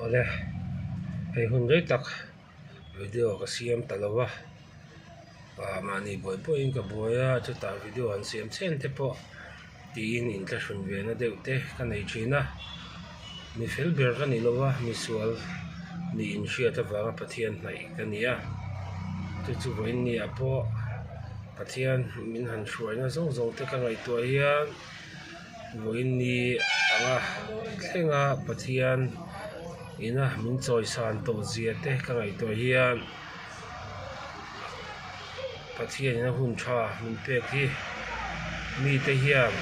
Oleh hei hun rei tak video ka siam talawa mani boy in ka boya chu ta video an siam chen te po ti in tla shun ve na deu te ka nei thina mi fel ber ka ni lowa mi sual ni in shia ta wa pathian nai ka nia chu voin ni apo pathian min han shruai na zong te ka ngai to hian voin ni anga thenga pathian ina min choi san to zia te ka ngai to hian pathian ina hun tha min pek hi mi te hian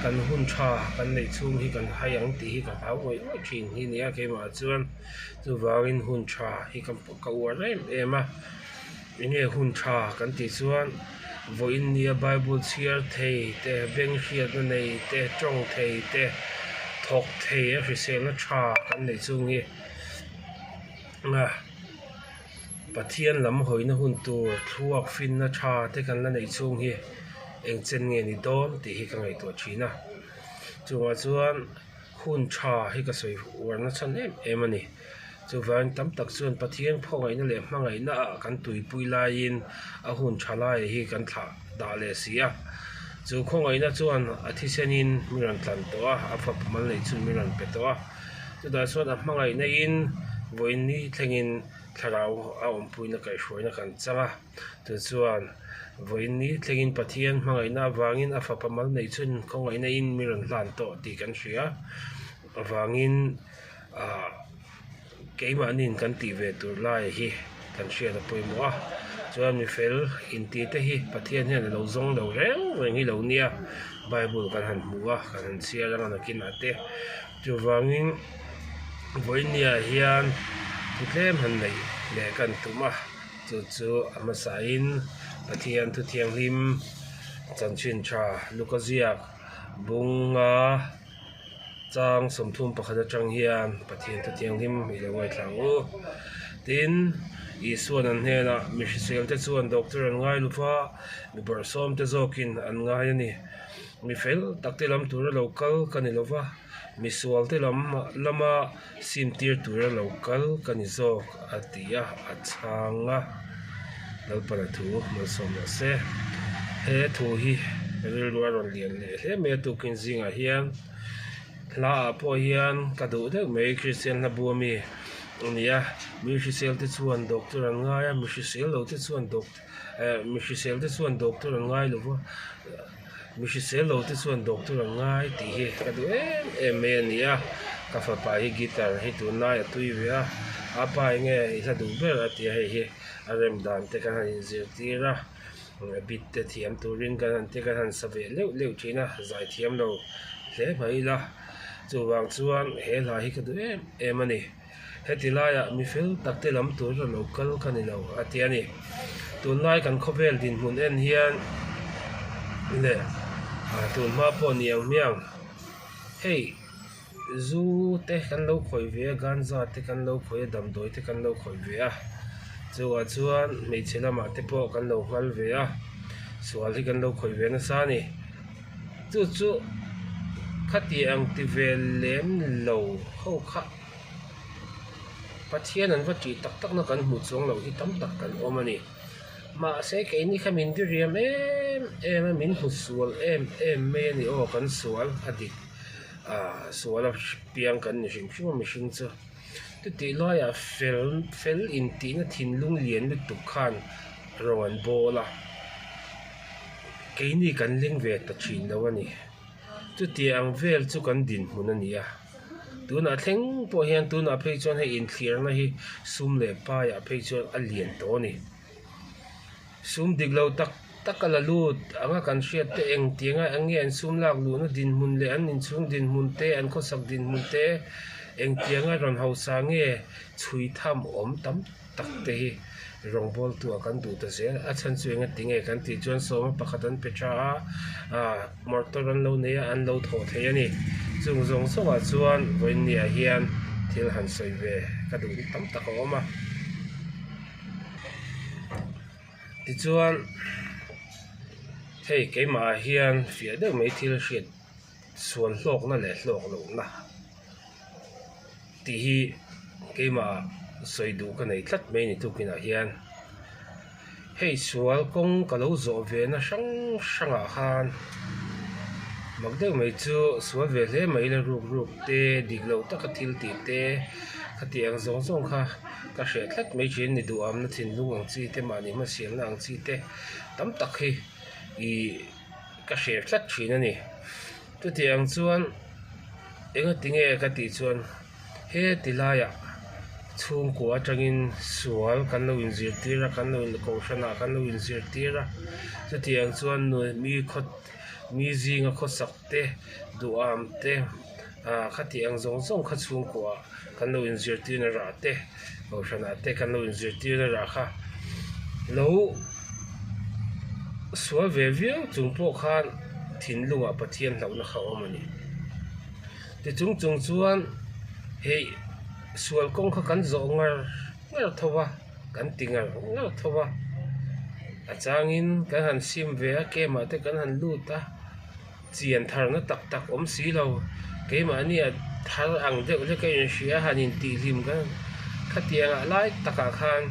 kan hun tha kan nei chung hi kan hayang ti hi ka hawoi thin hi nia ke ma chuan chu wangin hun tha hi kan ka war ema ine hun tha kan ti chuan voin nia bible cheer thei te beng hiat na nei te tong thei te thok thei a hrisel na tha kan nei chung hi nga pathian lam hoina hun tur thuak fin na tha te kan la nei chung hi eng chen nge ni don ti hi ka ngai to thina chunga chuan hun tha hi ka soi war na chan em ani chu van tam tak chuan pathian phongai na le hmangai na kan tui pui lai in a hun thalai hi kan thla da le sia chu khongai na chuan athisenin miran tlan to a fa mal nei chun miran pe to chu da chuan a hmangai na in voin ni thlengin tharau a ompui na kai hruai na kan changa chu chuan voin ni thlengin pathian hmangai na wangin a fa pamal nei chun khongai na in miran hlan to ti kan hria awangin keima anin kan ti ve tur lai hi kan hria da poimo a chuan mi fel in ti te hi pathian hian lo zong lo reng hi lo nia bible kan han hmua kan han sia rang na kin ate chu wangin voin nia hian putlem han nei le kan tuma chu ama sain pathian thu thiang lim chanchin tha lukaziak bunga chang somthum pakhada tang hian pathian thu thiang lim mi le wai thlang u tin isuan an hena mi hrisel te chuan doctor an ngai lupa mi bar som te zokin an ngai ani mi fel takte lam tur local kani lova mi sual te lama simtir tur local kani zok atia achanga lalpana thu mal som na se he thu hi rilwa ron lian le he me tu kin zinga hian la po hian kadu de me christian na buami nia mi hrisel te chuan doctor an ngai mi hrisel lo te chuan mi hrisel te chuan doctor an ngai lova mi hrisel lo te chuan doctor an ngai ti hi kadu me nia ka fa pa hi guitar hi tu na ya tui ve a apa nge isa du ber ati hi arem dan te kan han zir tira bit te thiam turin kan han te kan han save leu thina zai thiam lo hle mai la chuwang chuan he la hi kadu em ani hetilaya mi fel takte lam tur local kani lo ati ani tunlai kan khovel din mun en hian le tun ma po niang miang hey zu te kan lo khoi ve ganja te kan lo khoi dam doi te kan lo khoi ve a chuan mei chelama te po kan lo ngal ve a sual hi kan lo khoi ve na sa ni chu khati ang ti vel lem lo ho kha pathian an vati tak na kan mu chong lo hi tam tak kan omani ma se ke ni khamin di riam em min hu sual em me ni o kan sual adik suala piang kan ni hring mi hring chu ti lo ya fel in ti na thin lung lian lu tu khan rongan bola ke ni kan leng ve ta thin lo ani tu ti ang vel chu kan din mun ania tuna thleng po hian tuna phei chon he in clear na hi sum le pa ya phei chon a lian to ni sum diglo takala lut anga kan hriat te eng tinga ange an sum lak lu na din mun le an in chung din mun te an kho sak din mun te eng tianga ron hausa nge chui tham om tam tak te hi rong bol tu akan du ta se a chan chuenga tinge kan ti chuan soma pakhatan pecha mortor an lo ne an lo tho the ani chung zong songa chuan voin nia hian thil han soi ve ka du tam tak oma ti chuan hei keima hian fia de mai thil hriat sual hlok na le hlok lo na ti hi ke ma soi du ka nei tlat mai ni tu kina hian hei sual kong ka lo zo ve na sang a khan magdeu mai chu sual ve hle mai la ruk te diglo ta ka thil ti te ka tiang zong kha ka hre tlat mai chin ni du am na thin lu ang chi te ma ni ma siam na ang chi te tam tak hi I ka hre tlat thin ani tu tiang chuan enga tinge ka ti chuan he tilaya chung ko atangin sual kan lo in zir tira kan lo in ko shana kan lo in zir tira tu tiang chuan no mi zinga kho sakte du am te kha tiang zong kha chung ko kan lo in zir tina ra te ko shana te kan lo in zir tina ra kha lo sual ve chung po khan thin lunga pathian lo na kha omani ti chung chuan hei sual kong kha kan zo ngar thowa kan tingar ngar thowa achangin kan han sim ve ke ma te kan han lu ta chian thar na tak om si lo ke ma ni thar ang de le ke sia hanin ti lim kan khatiang lai taka khan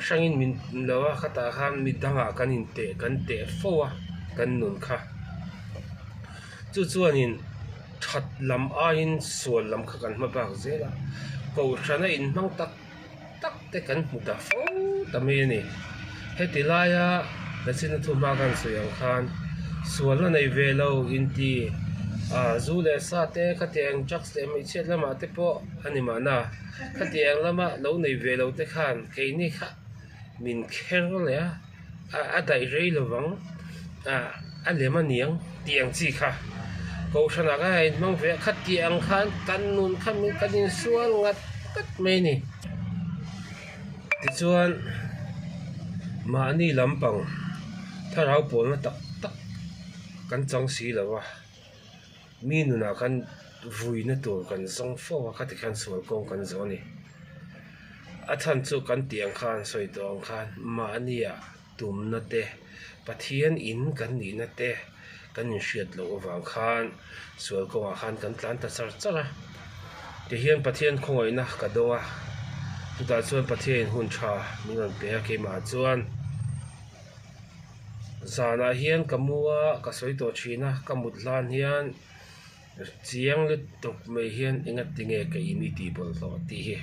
changin min lawa khata khan mi danga kanin te fowa kan nun kha chuanin that lam ain sual lam kha kan ma bak zela ko thana in mang tak te kan mu da fo ta me ni hetilaya lasin thu ma kan suyang khan sual na nei velo inti zule sa te khatiang jacks te mai che lama te po ani ma na khatiang lama lo nei velo te khan ke ni kha min kher le a dai rei lowang a lema niang tiang chi kha ko shana ga hai mang ve khatiang khan kan nun kham kanin sual ngat kat mai ni ti chuan ma ni lampang tharau pol na tak kan chang si lawa mi nu na kan vui na tur kan zong fo kha ti khan sual kong kan zo ni athan chu kan tiang khan soi tong khan ma ania tum na te pathian in kan ni na te kan in hriat lo wang khan sual kong khan kan tlan ta chara ti hian pathian khongoi na ka donga tuta chuan pathian hun tha mingan pe ke ma chuan zana hian kamua ka soi to thina kamut hlan hian chiang le tok mai hian ingat tinge ka imi ti bol to ti hi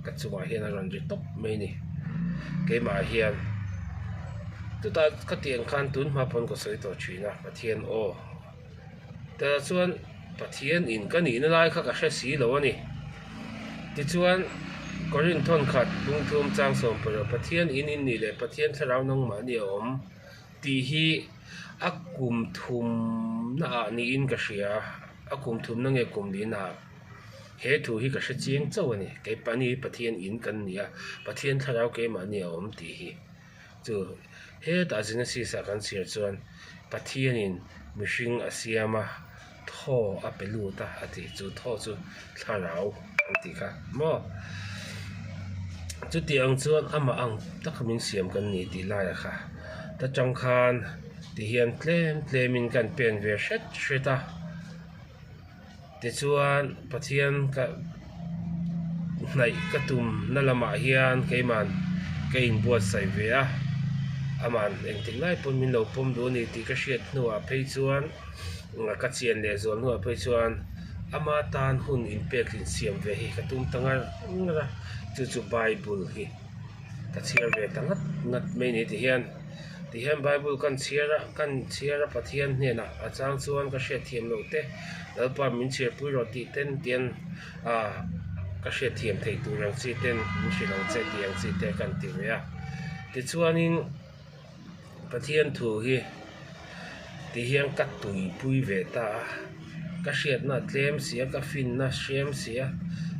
ka chunga hian ran ri top mai ni ke ma hian tuta ka tiang khan tun ma pon ko soi to thina pathian o ta chuan pathian in ka ni na lai kha ka hre si lo ani ti chuan korin thon khat bung thum chang som par pathian in ni le pathian tharau nong ma ni om ti hi akum thum na ni in ka hria akum thum na nge kum ni na he thu hi ka hre chiang chaw ani ke pani pathian in kan nia pathian tharau ke ma ni om ti hi chu he ta jina si sa kan sir chuan pathian in mihring asiama tho apelu ta ati chu tho chu tharau anti kha mo chu tiang chuan ama ang takmin siam kan ni ti la ya kha ta chang khan ti hian tlemin kan pen ve hret ti chuan pathian ka nai ka tum na lama hian keiman kein buat sai ve a aman engting lai pon min lo pom do ni ti ka hriat nuwa phei chuan nga ka chian le zol nuwa phei chuan ama tan hun in pek in siam ve hi ka tum tangar ra chu bible hi ka chiar ve tangat ngat mai ni ti hian bible kan chiara pathian hne na achang chuan ka hre thiam lo te lalpa min che pui ro ti ten tian ka hre thiam thei tu rang chi ten min hri lo che tiang chi te kan ti ve a ti chuanin pathian thu hi ti hian ka tui pui ve ta ka hriat na tlem sia ka fin na shem sia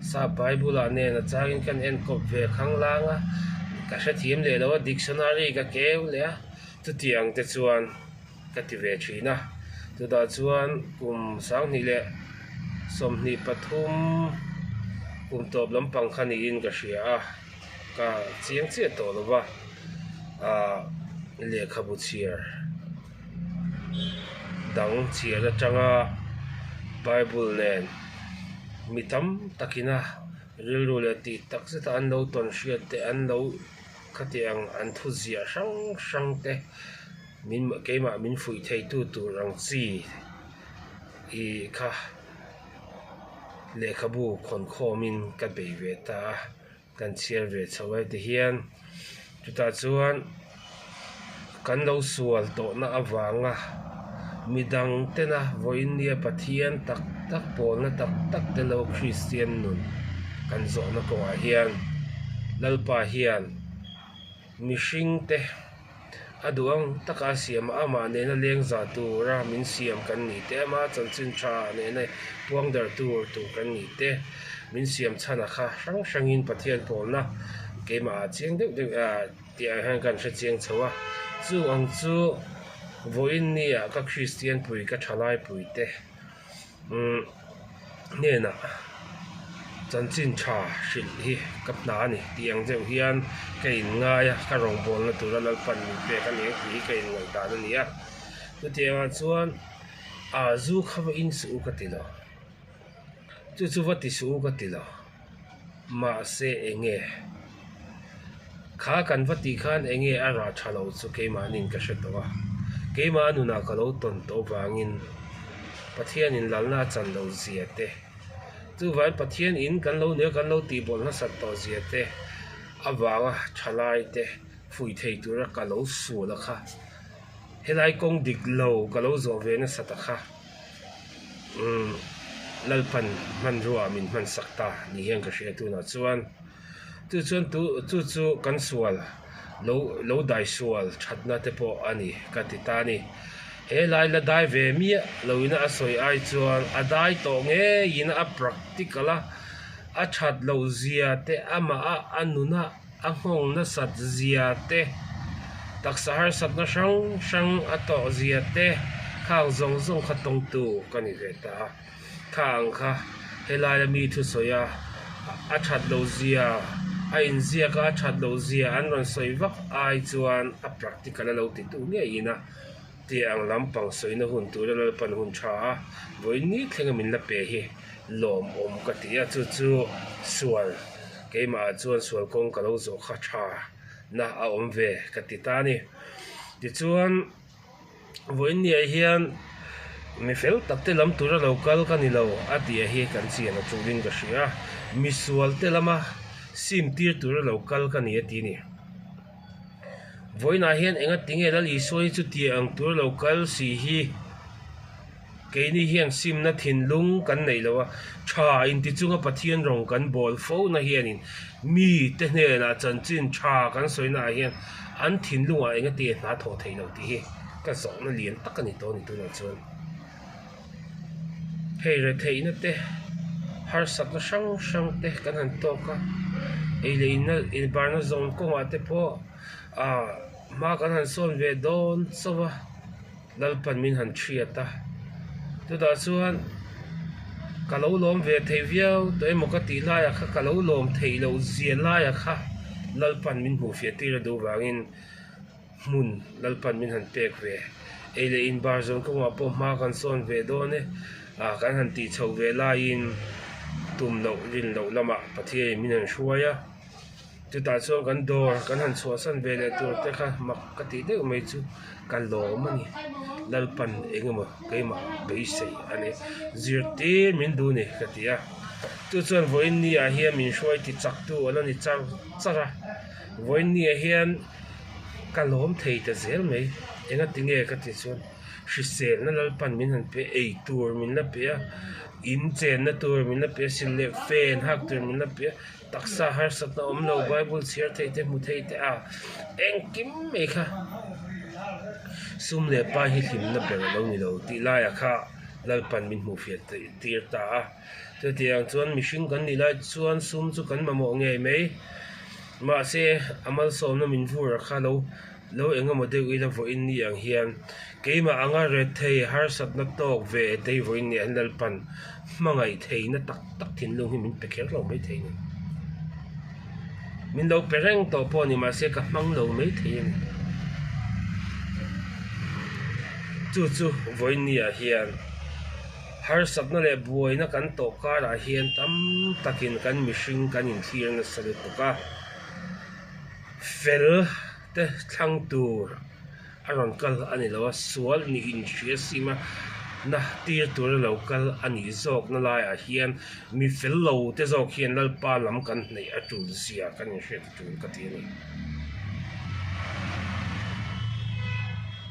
sa bible a ne na changin kan en kop ve khang langa ka hre thiam le lo dictionary ka keu le tu tiang te chuan ka ti ve thina tu da chuan kum sang ni le som ni pathum kum top lampang khani in ka hria ka chiang che to lova le khabu chiar dang chiar atanga bible nen mi tam takina ril ru le ti tak se ta an lo ton hria te an lo khatiang an thu zia sang te min keima min fui thei tu rang chi i kha le khabu khon kho min ka be ve ta kan chiar ve chawai te hian chuta chuan kan lo sual to na awanga midang te na voin nia pathian tak pol na tak te lo Christian nun kan zo na ko a hian lalpa hian mishing te aduang taka siam ama ne na leng za tu ra min siam kan ni te ma chanchin tha ne na puang dar tu kan ni te min siam chana kha sang pathian pol na ke ma cheng de ti a han kan cheng chawa chu ang chu voin nia ka Christian pui ka thalai pui te ne na chanchin tha shil hi kapna ni tiang jeu hian kein nga ya ka rong bol na tura lal pan ni pe kan ni kein ngai ta na nia tu tiang chuan a zu khawa in su ka tilo chu wati su ka tilo ma se enge kha kan wati khan enge ara thalo chu keima nin ka shetowa keima nu na ka lo ton to wangin pathian in lalna chan lo zia te tu vai pathian in kan lo ti bol na sat to zia te awanga thalai te fui thei tur ka lo su la kha helai kong dik lo ka lo zo ve na sat kha lalpan man ruwa min man sakta ni hian ka hria tu na chuan chu kan sual lo dai sual thatna te po ani ka ti ta ni he lai la dai ve mi lo ina asoi ai chuan a dai to nge ina a practicala a that lo zia te ama a anuna a hong na sat zia te taksa har sat na sang a to zia te khang zong khatong tu kani ve ta khang kha he lai la mi thu soya a that lo zia a in zia ka that lo zia an ron soi vak ai chuan a practicala lo ti tu nge ina tiang lampang soina hun tu la pan hun tha voin ni thlenga min la pe hi lom om ka tia chu sual keima chuan sual kong ka lo zo kha tha na a om ve ka ti ta ni ti chuan voin ni hian mi fel takte lam tura local ka ni lo a ti hi kan chi na churin ka hria mi sual te lama sim tir tura local ka ni ti ni voina hian enga tinge la li soi chu ti ang tur local si hi keini hian sim na thinlung kan nei lowa tha in ti chunga pathian rong kan bol fo na hian in mi te hne na chanchin tha kan soina hian an thinlunga enga ti na tho thei lo ti hi ka so na lian tak ani to ni tu na chuan hei re thei na te har sak na sang te kan han to ka ei le in bar na zone ko ma te po ma kan han son ve don sawa lalpan min han thriata tu da chuan ka lo lom ve thei viau to emo ka ti la ya kha ka lo lom thei lo zia la ya kha lalpan min hu fe ti ra do wangin mun lalpan min han pek ve ele in bar zone ko ma po ma kan son ve do ne kan han ti chho ve la in tum lo rin lo lama pathia min han shuaya tu ta chuan kan dor kan han chhuah san ve le tur te kha mak ka ti de mai chu kan lo mani lalpan engema keima bei sei ani zirti min du ni ka tia tu chuan voin ni a hian min hruai ti chak tu ala ni chara voin ni a hian ka lom thei ta zel mai enga tinge ka ti chuan hrisel na lalpan min han pe ei tur min la pe in chen na tur min la pe sin le fen hak tur min la pe taksa har sat na omlo bible share thei te mu thei te eng kim me kha sum le pa hi thim na pe lo ni lo ti la ya kha lalpan min mu fiat tir ta te tiang chuan mihring kan ni lai chuan sum chu kan ma mo nge mai ma se amal som na min vur kha lo enga mo de ila vo in ni ang hian keima anga re thei har sat na tok ve te vo in ni an lalpan mangai thei na tak thin lung hi min pe kher lo mai thei ni min lo pereng to po ni ma se ka mang lo mai thei ni chu vo in ni a hian har sakna le buaina kan to ka ra hian tam takin kan mihring kan in thlir na salut ka fel te thlang tur aron kal ani lo sual ni in hria sima na tir tur local ani zok na lai a hian mi fel lo te zok hian lalpa lam kan nei a tul sia kan in hret tul ka ti ni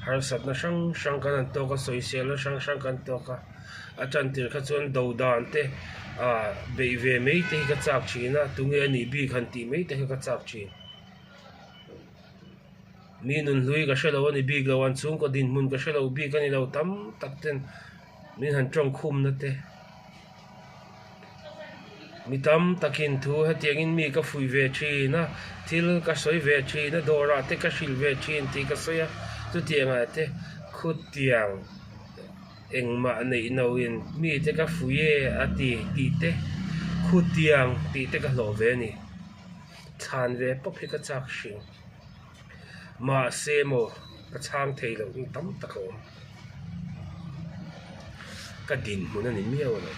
har sakna sang kan to ka soisel sang kan to ka achan tir kha chuan do dan te bei ve mei te ka chak china tunge ani bi khan ti mei te ka chak chin mi nun hlui ka shelo ani bi lawan chung ko din mun ka shelo bi kan i lo tam tak ten min han trong khum na te mi tam takin thu ha tiangin mi ka fui ve china til ka soi ve china dora te ka shil ve chin ti ka soya tu tianga te khut tiang engma nei no in mi te ka fuye ati ti te khutiang ti te ka lo ve ni chan ve pop ka chak shing ma se mo ka chang thei lo tam tako ka din mun ani miaw lo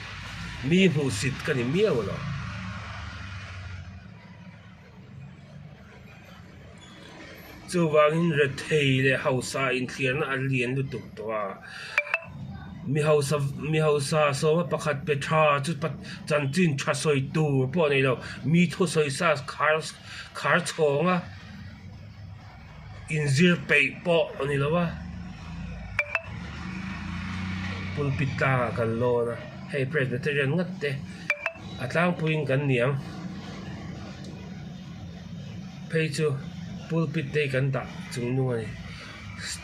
mi hu sit ka ni miaw lo chu wangin re thei le hausa in thliar na alien lu tuk to mi hausa so ma pakhat pe tha chu pat chan chin tha soi tu po nei lo mi tho soi sa khar chonga inzir pe po ani lo wa pulpita kan lo na hey presbyterian ngat te atlang puing kan niang pei chu pulpit te kan da chung nu ani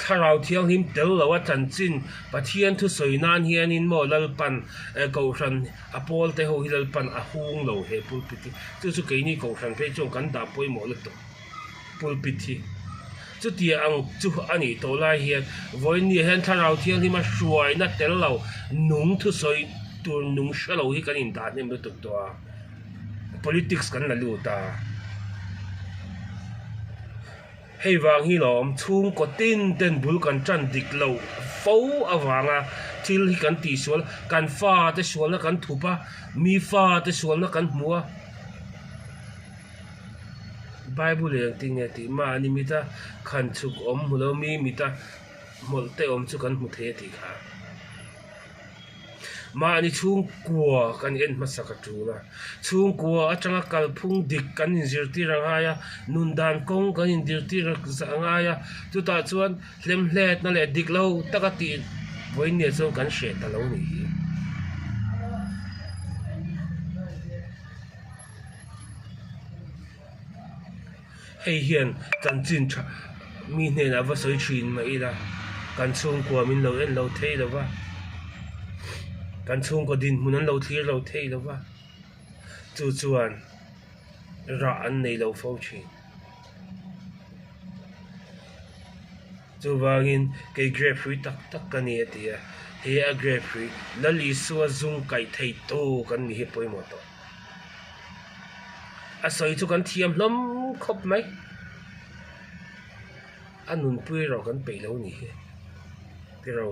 tharau thiang him tel lo wa chan chin pathian thu soinan hian in mo lalpan ko ran apol te ho hilalpan a hung lo he pulpit chu ke ni ko ran pe chong kan da poi mo le to pulpit hi chu tia ang chu ani to lai hian voi ni hen tharau thiang him a hruai na tel lo nung thu soi tur nung shalo hi kan in da nem tu to politics kan la lu ta hei wang hi lom chung ko tin ten bul kan chan dik lo fo awanga thil hi kan ti sual kan fa te sual na kan thupa mi fa te sual na kan hmua bible le ting ti ma ni mita khan chuk om hulo mi mita mol te om chu kan mu the ti kha ma ni chung kwa kan en masaka tula chung kwa atanga kalphung dik kan in zirti ranga ya nundan kong kan in dirti ranga ya tu ta chuan hlem hlet na le dik lo takati voin ne chu kan she ta lo ni hei hian kan chin tha mi ne na va soi thin ma ila kan chung kwa min lo en lo thei lo wa kan chung ko din munan lo thlir lo thei lo wa chu chuan ra an nei lo fo chi chu wangin ke grapefruit tak kan ni atia he a grapefruit lali suwa zung kai thei to kan ni he poi mo to a soi chu kan thiam hlom khop mai anun pui ro kan pe lo ni he ti ro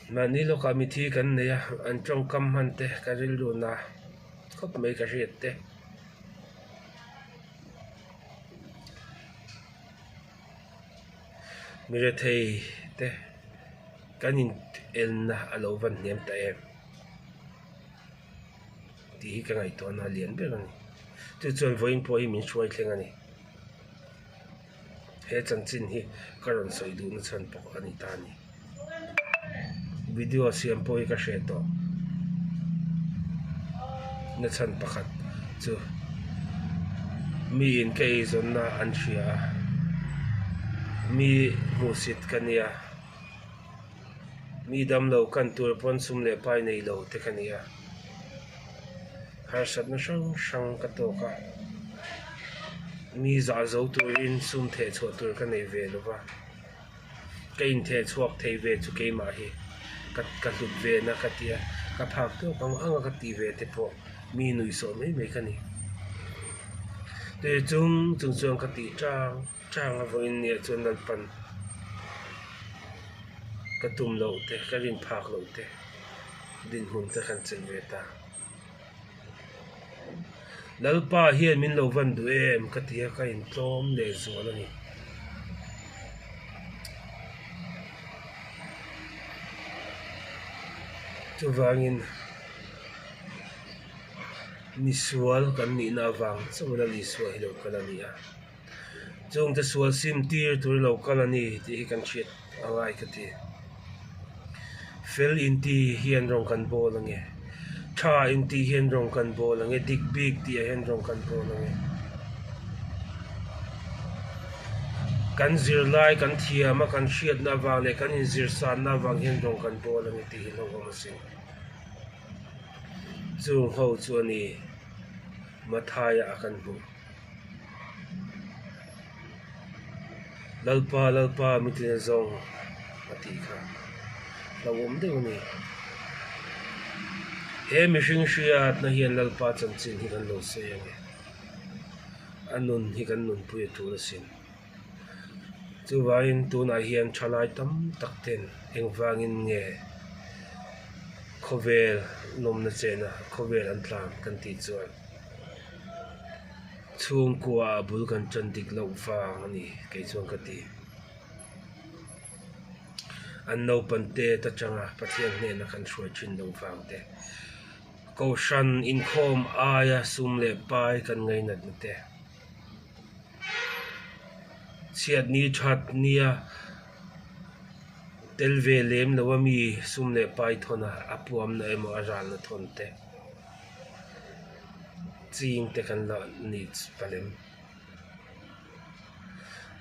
mani lo committee kan ne an trong kam han te ka ril lu na khop mai ka riat te mi re thei te kanin el na alo van niam ta em ti ka ngai to na lian be ani tu chon voin po hi min chuai thleng ani he chan chin hi karon soi du na chan po ani ta ni video siam po ka she to na chan pakhat chu mi in ke zon na an shia mi musit kania mi dam lo kan tur pon sum le pai nei lo te kania har sat na sang ka to ka mi za zo turin sum the chho tur ka nei ve lo wa kein the chuak thei ve chu ke ma hi ka lut ve na ka tia ka phak to ka anga ka ti ve te po mi nui so mai ka ni te chung ka ti chang a voin ne chun dal pan กระตุมโลเตกระดินพากโลเตดินหุ่นตะกันเซนเวตาแล้วป้าเฮียนมินโลวันดูมกะเตียกะอินตอมเลซัวแล้วนี่จะวางินนิสวลกันนี่นาวังสมดาลิสวฮิโลกันนี่อ่ะจงจะสวลซิมตีร์ตัวโลกันนี่ที่กันเช็ดอะไรกะเตียเฟลอินตีเฮียนรองกันโบลังเงชาอินตีเฮียนรองกันโบลังเงดิกบิกตีเฮียนรองกันโบลังเงกันซิรไลกันเทียมากันเชียดนาวังเลยกันอินซิรซานนาวังเฮียนรองกันโบลังเงตีฮิโลกันมาสิจงเขาจวนนี้มาทายอากันบุลัลปามิตรซองมาตีค่ะเราวมเดี๋ยวนี้มิชิงเชียดนะเฮียนลัลปาจันจินฮิกันโลเซียงอันนุนฮิกันนุนพุยตัวละสินจูวาอินตัวนาเฮียนชลายตั้มตักเต็นเองวางินเงโคเวลนมนะเจนะโคเวลอันตรามกันตีจวนช่วงกัวบุลกันจันดิกลาวฟางนี่เกี่ยวกับตีอันโนปันเตตจังอ่ะประเทศเนี่ยนักช่วยชินลาวฟางเตก็ชันอินคอมอายาซุมเล่ไปกันไงนัดนั่นเตเสียดนี้ชัดเนี่ยเตลเวเลมแล้วว่ามีซุมเล่ไปทนอ่ะอปวมในมอจานละทนเตจริงแต่กันละนิดไปเลย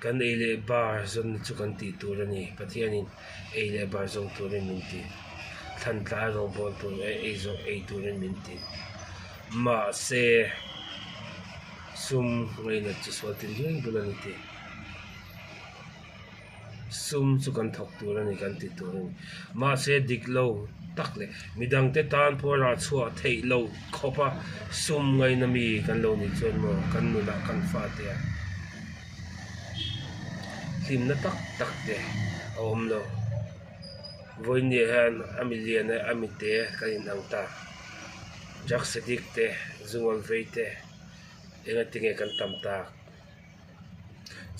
กันเอเลบาร์จนจุกันตีตัวนี้ประเทศนี้เอเลบาร์จงตัวนี้มินตีทันตาจงบอลตัวจงตัวนี้มินตีมาเซซุมไงนะจะสวัสดียังบุลนิตีซุมจุกันทอกตัวนี้กันตีตัวนี้มาเซดิกโลตักเลยมีดังเตตานพอราชัวเทโลขบะซุมไงนะมีกันโลนี่จนมากันนุละกันฟาเตียทีมนักตักเตะอมโลวันนี้ฮันอามิเลียนอามิเตะกันนังตาจักสติกเตะจุงวันเวเตะเองติงกันตำตา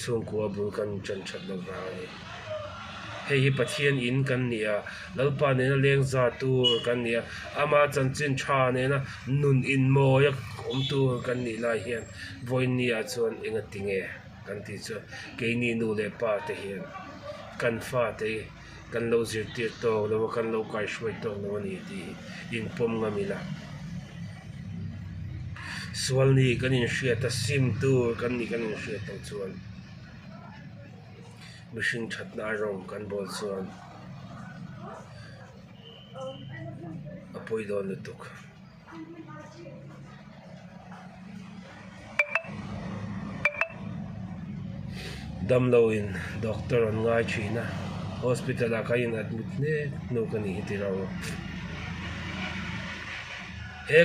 ช่วงกัวบุกันจันชัดลงมาเนี่ยเฮ้ยประเทศอินกันเนี่ยแล้วป่านนี้เลี้ยงซาตูกันเนี่ยอามาจันจินชาเนี่ยนะนุนอินโมยักอมตัวกันนี่ลายเฮียนวันนี้อาจจะเองติงกันที่จะเกนี่นูเลป้าเทียนกันฟ้าเตกันโลจิตติโตแล้วกันโลกายช่วยโตแล้ววันนี้ดีอินปมงามิละส่วนนี้กันอินเชียตัดซิมตัวกันนี่กันอินเชียตัดส่วนมิชิงชัดนารองกันบอลส่วนอภัยโดนลุตุกดำโลอินด็อกเตอร์อันง่ายชีนะฮอสพิทอลอาการอัดมิดเนี่ยนูกันนี่ที่เรา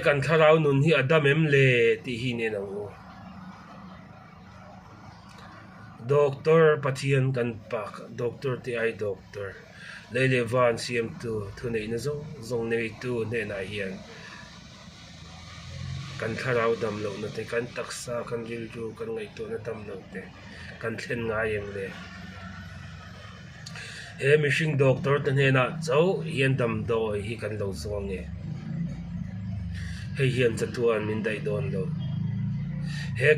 กันทารานุนที่อดัมเล่ที่หินเนี่ยนะด็อกเตอร์ปะเทียนกันปักด็อกเตอร์ที่ไอด็อกเตอร์เลวานซีเอ็มทูทุนเองนะซงเนี่ยตัวเนี่ยนายเฮียนกันทาราวดำโลนั่นแต่กันตักษากันริลจูกันไงตัวนั่นดำโลเตกันเล่นง่ายอย่างเลยมิชิงด็อกเตอร์ตั้งเห็นนะเจ้าเฮียนดำโดยที่กันเราสวงเฮียนจะตัวมินได้โดนโล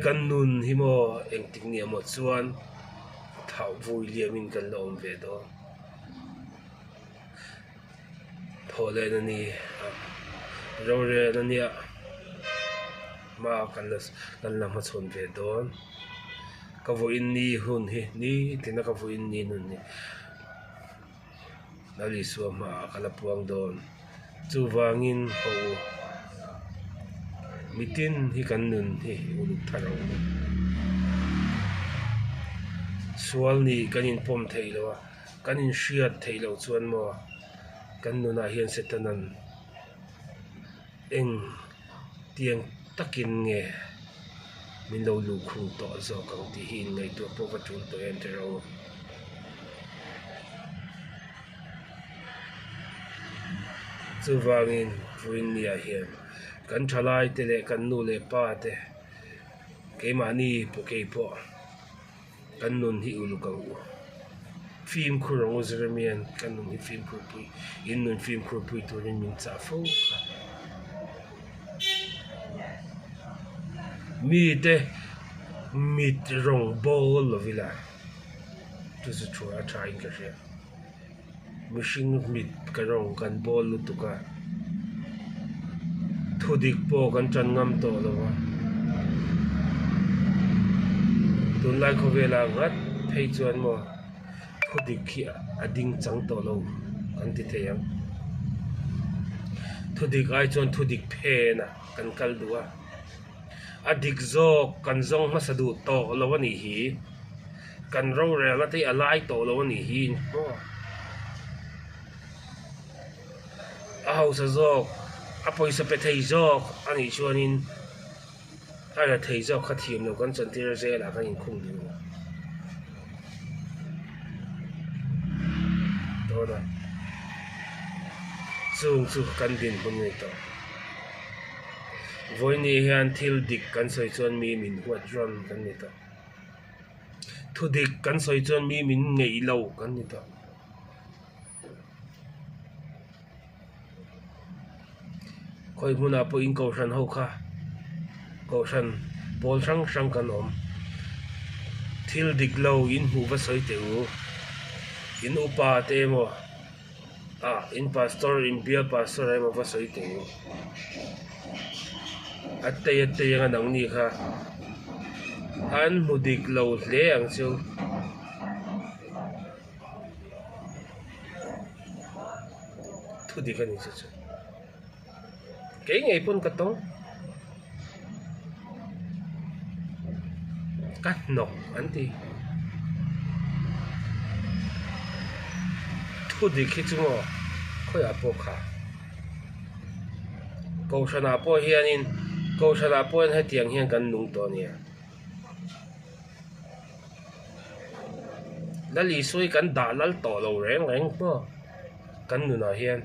กันนุนฮิโมเองติงเนี่ยหมดส่วนท้าววุยเลียมินกันลมเวดอพอเลยนั่นนี่เราเรียนนั่นเนี่ยมากันละมาชนเวดอนก็วุยนี่หุ่นนี่ที่นักวุยนี่นุ่นนี่นาลิสัวมากันละพวงโดนจูวางินเขามิตินที่กันนุนที่อุลุทาราวส่วนนี้กันอินพอมเทยแล้วกันอินเชียดเทยแล้วส่วนมัวกันนุนอาเฮียนเสตันันเองเตียงตักินเงมินเราลูกคงต่อจอกังที่หินไงตัวพวกจุลตัวเอ็นเทเรา chu wangin ruin nia hian kan thalai te le kan nu le pa te keimani po keipo kan nun hi ulu ka u film khurong uzremian kan nun hi film khurpui in nun film khurpui turin min cha fo mi te mit rong bol lovila tu se chua trying ka ria mishing mit ka rong kan bol lu tuka thudik po kan chan ngam to lawa tun lai ko vela ngat phei chuan mo thudik khia ading chang to lo kan ti theyang thudik ai chuan thudik phe na kan kal duwa adik zok kan zong ma sadu to lawani hi kan ro re la ti alai to lawani hi po aw sa zok apoi sa pe thei zok ani chuanin ala thei zok khathiam lo kan chan tir ze la kan in khung du to da chu kan din bun nei to voi ni hian thil dik kan soi chuan mi min huat ron kan ni to thu dik kan soi chuan mi min ngei lo kan ni to khoi huna po in ko ran ho kha ko ran pol sang kan om thil dik lo in hu va soi te u in upa te mo in pastor in bia pastor ai mo va soi te u atte yang nang ni kha an mudik lo le ang chu thu dik ani chu ke ngai pun katong kat nok anti thu dik hi chu mo khoi apo kha ko sana po hianin ko sana po ha tiang hian kan nung to nia lali soi kan da lal to lo reng po kan nu na hian